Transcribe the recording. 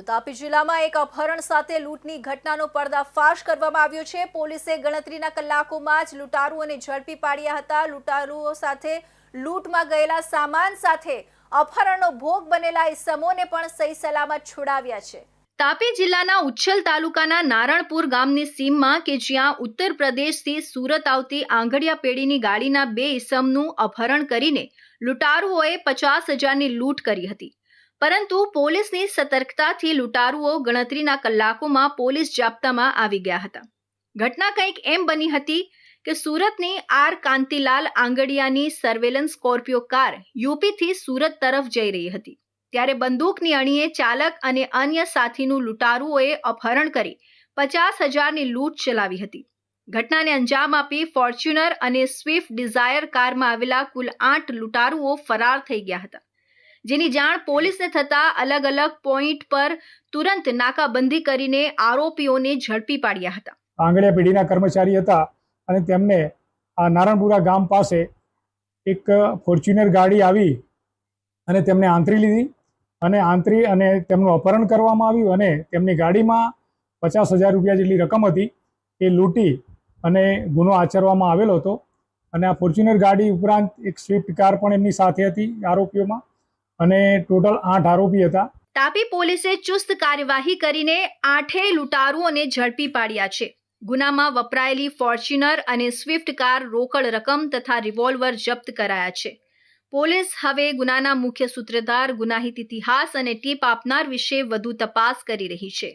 તો તાપી જિલ્લામાં એક અપહરણ સાથે લૂંટની ઘટનાનો પર્દાફાશ કરવામાં આવ્યો છે। પોલીસે ગણતરીના કલાકોમાં જ લૂંટારુઓને ઝડપી પાડ્યા હતા। લૂંટારુઓ સાથે લૂંટમાં ગયેલા સામાન સાથે અપહરણનો ભોગ બનેલા ઇસમોને પણ સહી સલામત છોડાવ્યા છે। તાપી જિલ્લાના ઉચ્છલ તાલુકાના નારણપુર ગામની સીમમાં કે જ્યાં ઉત્તર પ્રદેશથી સુરત આવતી આંગડિયા પેઢીની ગાડીના 2 ઇસમનું અપહરણ કરીને લૂંટારુઓએ 50,000ની લૂંટ કરી હતી, પરંતુ પોલીસની સતર્કતાથી લૂંટારુઓ ગણતરીના કલાકોમાં પોલીસ જાપ્તામાં આવી ગયા હતા। ઘટના કંઈક એમ બની હતી કે સુરતની આર કાંતિલાલ આંગડિયાની સર્વેલન્સ સ્કોર્પિયો કાર યુપીથી સુરત તરફ જઈ રહી હતી, ત્યારે બંદૂકની અણીએ ચાલક અને અન્ય સાથીનું લૂંટારુઓએ અપહરણ કરી 50,000ની લૂંટ ચલાવી હતી। ઘટનાને અંજામ આપી ફોર્ચ્યુનર અને સ્વિફ્ટ ડિઝાયર કારમાં આવેલા કુલ 8 લૂંટારુઓ ફરાર થઈ ગયા હતા, જેની જાણ પોલીસને થતા અલગ અલગ પોઈન્ટ પર તુરંત નાકાબંધી કરીને આરોપીઓને ઝડપી પાડ્યા હતા। આંગડિયા પેઢીના કર્મચારી હતા અને તેમને આ નારણપુરા ગામ પાસે એક ફોર્ચ્યુનર ગાડી આવી અને તેમને આંતરી લીધી અને તેમનું અપહરણ કરવામાં આવ્યું અને તેમની ગાડીમાં 50,000 રૂપિયા જેટલી રકમ હતી એ લૂંટી અને ગુનો આચરવામાં આવેલો હતો। અને આ ફોર્ચ્યુનર ગાડી ઉપરાંત એક સ્વિફ્ટ કાર પણ એમની સાથે હતી આરોપીઓમાં, અને ટોટલ 8 આરોપી હતા। તાપી પોલીસે ચુસ્ત કાર્યવાહી કરીને 8 લૂંટારુઓને ઝડપી પાડ્યા છે। ગુનામાં વપરાયેલી ફોર્ચ્યુનર અને સ્વિફ્ટ કાર, રોકડ રકમ તથા રિવોલ્વર જપ્ત કરાયા છે। પોલીસ હવે ગુનાના મુખ્ય સૂત્રધાર, ગુનાહિત ઇતિહાસ અને ટીપ આપનાર વિશે વધુ તપાસ કરી રહી છે।